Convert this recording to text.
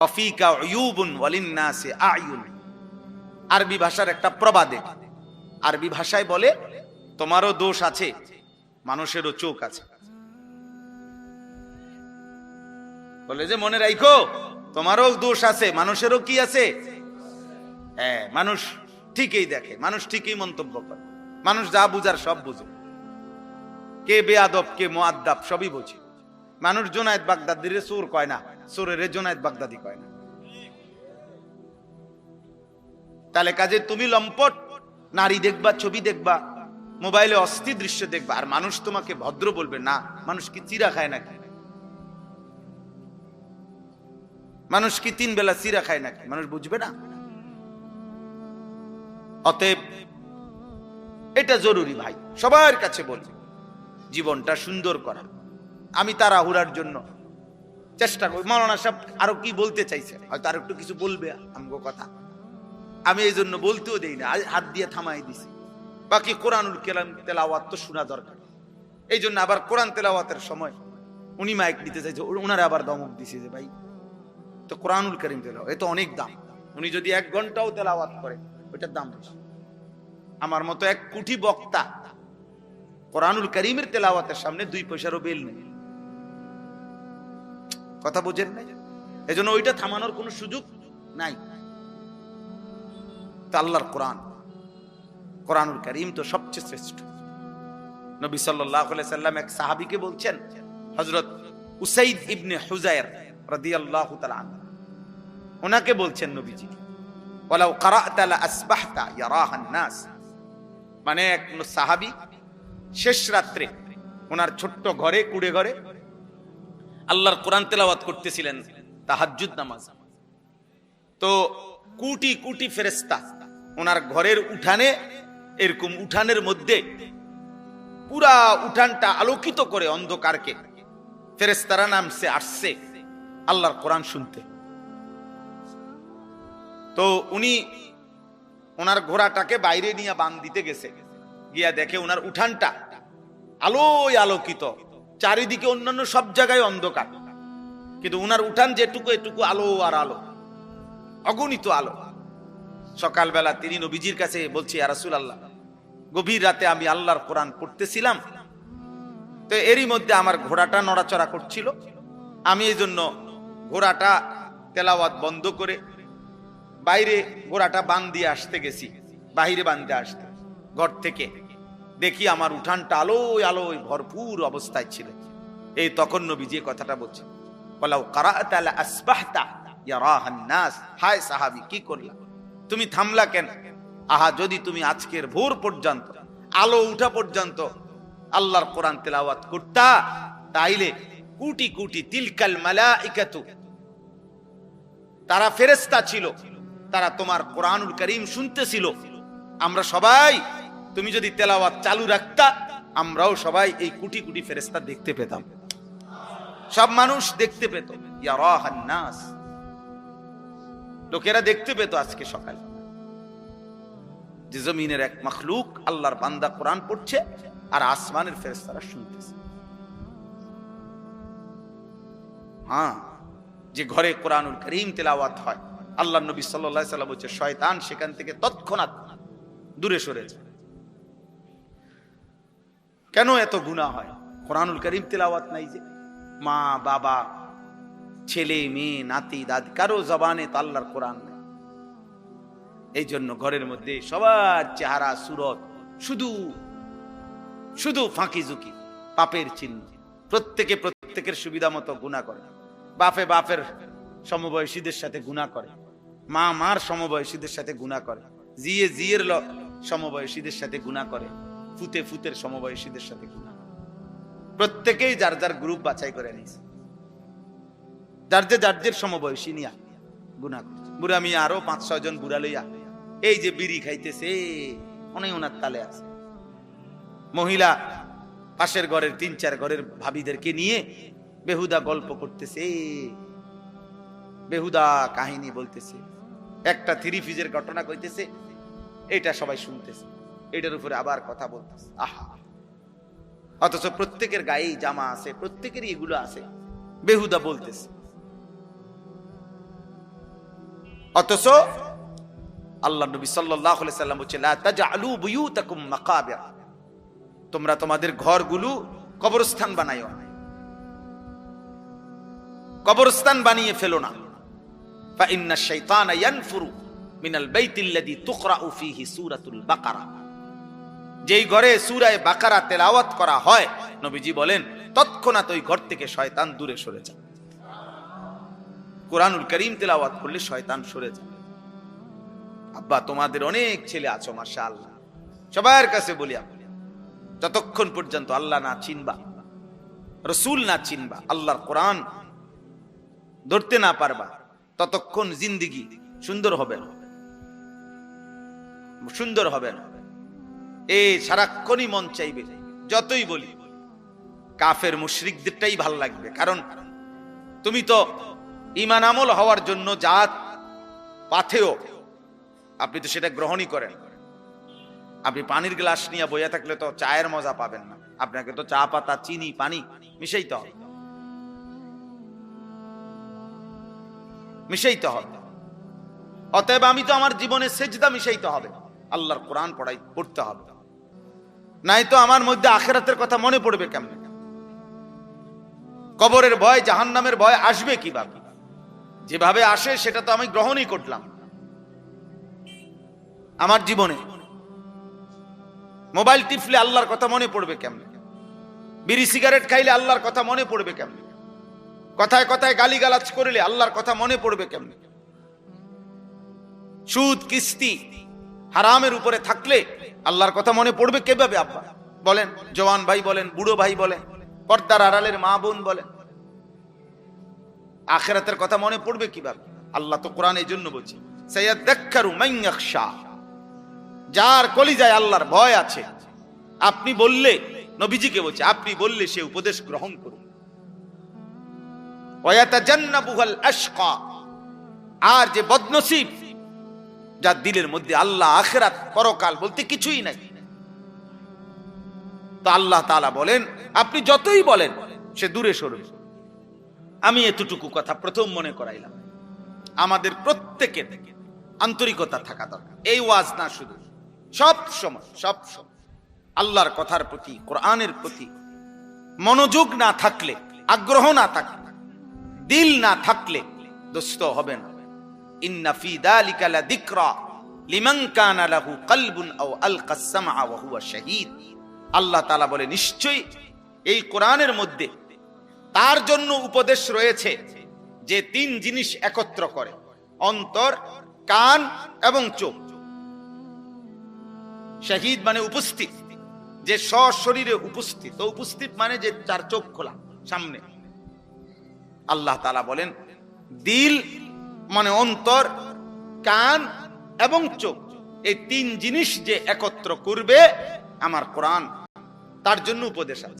অফিকা উয়ুবুন ওয়ালিন্নাসি আয়ুন। আরবি ভাষার একটা প্রবাদে, আরবি ভাষায় বলে তোমারও দোষ আছে, মানুষেরও চোখ আছে। বলে যে মনে রাখো তোমারও দোষ আছে, মানুষেরও কি আছে। হ্যাঁ, মানুষ ঠিকই দেখে, মানুষ ঠিকই মন্তব্য করে, মানুষ যা বুঝার সব বুঝে, কে বেয়াদব কে মুআদ্দাব সবই বোঝে। মানুষ জুনায়েদ বাগদাদির চোর কয় না, চোরের জুনায়েদ বাগদাদি কয় না। তাহলে কাজে তুমি লম্পট নারী দেখবা, ছবি দেখবা, মোবাইলে অস্থির দৃশ্য দেখবা, আর মানুষ তোমাকে ভদ্র বলবে না। মানুষ কি চিরা খায় নাকি? মানুষ কি 3 বেলা চিরা খায় নাকি? মানুষ বুঝবে না। অতএব এটা জরুরি ভাই, সবার কাছে বলি জীবনটা সুন্দর করা। আমি তাড়াহুড়ার জন্য চেষ্টা করি। মাওলানা সাহেব আরো কি বলতে চাইছে, হয়তো আর একটু কিছু বলবে আমগো কথা, আমি এই জন্য বলতেও দেই না, হাত দিয়ে থামাই দিছি। বাকি কোরআনুল কালাম তেলাওয়াত তো শোনা দরকার। এই জন্য আবার কোরআন তেলাওয়াতের সময় উনি মাইক দিতে চাইছে, ওনারা আবার দমক দিছে যে ভাই তো কোরআনুল কারীম তেলাওয়াত এ তো অনেক দাম, উনি যদি 1 ঘন্টাও তেলাওয়াত করে ওইটার দাম বেশি। আমার মতো 1 কোটি বক্তা কোরআনুল কারীমের তেলাওয়াতের সামনে 2 পয়সারও বেল নেই। কথা বুঝেন নাই? এজন্য ওইটা থামানোর কোনো সুযোগ নাই। আল্লাহর কোরআন, কোরআনুল কারীম তো সবচেয়ে শ্রেষ্ঠ। নবী সাল্লাল্লাহু আলাইহি সাল্লাম এক সাহাবীকে বলছেন, হযরত উসাইদ ইবনে হুযায়র রাদিয়াল্লাহু তাআলা আনহু, ওনাকে বলছেন নবীজি, ওয়ালাউ ক্বারা'তা লা আসবাহতা ইয়ারাহান নাস। মানে এক সাহাবী শেষ রাত্রে ওনার ছোট্ট ঘরে, কুড়ে ঘরে আল্লাহর কোরআন তেলাওয়াত করতেছিলেন তাহাজ্জুদ নামাজ। তো কোটি কোটি ফেরেশতা ওনার ঘরের উঠানে, এরকম উঠানের মধ্যে পুরা উঠানটা আলোকিত করে অন্ধকারকে ফেরেশতারা নামছে আসছে আল্লাহর কোরআন শুনতে। তো উনি ওনার ঘোড়াটাকে বাইরে নিয়ে বাঁধ দিতে গেছে, গিয়া দেখে ওনার উঠানটা আলোয় আলোকিত, চারিদিকে অন্যান্য সব জায়গায় অন্ধকার, কিন্তু ওনার উঠান যেটুকু এটুকু আলো আর আলো, অগণিত আলো। সকালবেলা তিনি নবীজির কাছে বলছি, ইয়া রাসূলুল্লাহ, গভীর রাতে আমি আল্লাহর কোরআন পড়তেছিলাম, তো এরই মধ্যে আমার ঘোড়াটা নড়াচড়া করছিল, আমি এই জন্য ঘোড়াটা তেলাওয়াত বন্ধ করে বাইরে ঘোড়াটা বাঁধ দিয়ে আসতে গেছি। বাহিরে বাঁধতে আসতে ঘর থেকে দেখি আমার উঠানটা আলোয় আলোয় ভরপুর অবস্থায় ছিল। এই তখন নবীজি কথাটা বলছে, ওয়ালাউ ক্বারা'তা লা আসবাহতা ইয়ারাহান নাস। হায় সাহাবী, কি করলা, তুমি থামলা কেন? আহা, যদি তুমি আজকের ভোর পর্যন্ত, আলো উঠা পর্যন্ত আল্লাহর কোরআন তেলাওয়াত করতা, তাইলে কোটি কোটি তিলকাল মালাইকাতু, তারা ফেরেশতা ছিল, তারা তোমার কোরআনুল কারীম শুনতেছিল। আমরা সবাই, তুমি যদি তেলাওয়াত চালু রাখতা, আমরাও সবাই এই কোটি কোটি ফেরেশতা দেখতে পেতাম, সব মানুষ দেখতে পেত। ইয়ারাহান নাস, লোকেরা দেখতে পেত আজকে সকালে যে জমিনের এক মাখলুক আল্লাহর বান্দা কোরআন পড়ছে আর আসমানের ফেরেশতারা শুনতেছে। হ্যাঁ, যে ঘরে কোরআনুল কারীম তেলাওয়াত হয়, আল্লাহর নবী সাল্লাল্লাহু আলাইহি ওয়াসাল্লাম বলছে শয়তান সেখান থেকে তৎক্ষণাৎ দূরে সরে যায়। কেন এত গুনাহ হয়? কোরআনুল কারীম তেলাওয়াত নাই। যে মা বাবা, ছেলে মেয়ে, নাতি দাদি, কারো জবানে তো আল্লাহর কোরআন নাই। এই জন্য ঘরের মধ্যে সবার চেহারা সুরত শুধু শুধু ফাঁকি ঝুঁকি, পাপের চিহ্ন। প্রত্যেকে প্রত্যেকের সুবিধা মতো গুনাহ করে। বাপে বাপের সমবয়সীদের সাথে গুনাহ করে, মা মার সমবয়সীদের সাথে গুনাহ করে, জিয়ে জিয়ের সমবয়সীদের সাথে গুনাহ করে, ফুতে ফুতের সমবয়সীদের সাথে গুনাহ করে। প্রত্যেকেই যার যার গ্রুপ বাছাই করে নিয়েছে, যার যে সমবয়সী নিয়া গুনাহ করছে। বুড়া মিয়া আরো 5-6 জন বুড়া লইয়া এই যে বিড়ি খাইতেছে, অনেক ওনার তালে আছে। মহিলা পাশের ঘরের 3-4 ঘরের ভাবিদেরকে নিয়ে বেহুদা গল্প করতেছে, বেহুদা কাহিনী বলতেছে, একটা 3 পিসের ঘটনা কইতেছে, এটা সবাই শুনতেছে, এটার উপরে আবার কথা বলতেছে। আহা, অথচ প্রত্যেকের গায়েই জামা আছে, প্রত্যেকেরই এগুলো আছে, বেহুদা বলতেছে। অথচ আল্লাহ নবী সাল্লাল্লাহু আলাইহি সাল্লাম বলেছে লা তাজআলু বুয়ুতাকুম মাকাবির, তোমরা তোমাদের ঘরগুলো কবরস্থান বানাইও না, কবরস্থান বানিয়ে ফেলো না। ফা ইন্না শাইতানা ইয়ানফুরু মিনাল বাইতিল্লাযী তুকরাউ ফীহি সূরাতুল বাকারা, যেই ঘরে সূরা বাকারা তেলাওয়াত করা হয় নবীজি বলেন তৎক্ষণাৎ ওই ঘর থেকে শয়তান দূরে সরে যায়। কোরআনুল কারীম তেলাওয়াত করলে শয়তান সরে যায়। আব্বা তোমাদের অনেক ছেলে আছো মাশাআল্লাহ, সবার কাছে বলি যতক্ষণ পর্যন্ত আল্লাহ না চিনবা, রাসূল না চিনবা, আল্লাহর কোরআন ধরতে না পারবা, ততক্ষণ জিন্দেগি সুন্দর হবে না, সুন্দর হবে না। এই সারাক্ষণই মন চাইবে, যতই বলি কাফের মুশরিকদেরটাই ভাল লাগবে, কারণ তুমি তো ঈমান আমল হওয়ার জন্য জাত পাথেও আপনি তো সেটা গ্রহণই করেন। আপনি পানির গ্লাস নিয়ে বইয়া থাকলে তো চায়ের মজা পাবেন না, আপনাকে তো চা পাতা চিনি পানি মিশাইতে হবে, মিশাইতে হবে। অতএব আমি তো আমার জীবনে সেজদা মিশাইতে হবে, আল্লাহর কোরআন পড়তে হবে, নাই তো আমার মধ্যে আখিরাতের কথা মনে পড়বে কেমনে? কবরের ভয় জাহান্নামের ভয় আসবে কিভাবে? যেভাবে আসে সেটা তো আমি গ্রহণই করলাম আমার জীবনে। মোবাইল টিপলে আল্লাহর কথা মনে পড়বে কেমনে? বিড়ি সিগারেট খাইলে আল্লাহর কথা মনে পড়বে কেমনে? কথায় কথায় গালিগালাজ করলে আল্লাহর কথা মনে পড়বে কেমনে? সুদ কিস্তি হারামের উপরে থাকলে আল্লাহর কথা মনে পড়বে কিভাবে? আব্বা বলেন, জওয়ান ভাই বলেন, বুড়ো ভাই বলেন, পর্দার আড়ালের মা বোন বলেন, আখিরাতের কথা মনে পড়বে কিভাবে? আল্লাহ তো কোরআন এই জন্য বলছে সায়াযাক্কারু মান ইয়াখশা, যার কলিজায় আল্লাহর ভয় আছে। আপনি বললে, নবীজিকে বলছে আপনি বললে সে উপদেশ গ্রহণ করুন। ওয়ায়াতাজান্নাবুল আশকা, আর যে বদনসিব যার দিলের মধ্যে আল্লাহ আখিরাত পরকাল বলতে কিছুই নাই, তো আল্লাহ তাআলা বলেন আপনি যতই বলেন সে দূরে সরবে। আমি এতটুকু কথা প্রথম মনে করাইলাম, আমাদের প্রত্যেকের আন্তরিকতা থাকা দরকার। এই ওয়াজ না, শুধু সব সময় আল্লাহর কথার প্রতি, কোরআনের প্রতি মনোযোগ না থাকলে, আগ্রহ না থাকলে, দিল না থাকলে দোস্ত হবে না। ইন্না ফি যালিকা লাযিকরা লিমান কানা লাহু কলবুন আও আলকাস সামআ ওয়া হুয়া শাহীদ। আল্লাহ তাআলা বলে নিশ্চয়ই এই কোরআনের মধ্যে তার জন্য উপদেশ রয়েছে যে তিন জিনিস একত্র করে, অন্তর, কান এবং চোখ। শাহীদ মানে উপস্থিত, যে সশরীরে উপস্থিত, তো উপস্থিত মানে যে চার চোখ খোলা সামনে। আল্লাহ তাআলা বলেন দিল মানে অন্তর, কান এবং চোখ, এই তিন জিনিস যে একত্র করবে আমার কোরআন, তার জন্য উপদেশ আছে।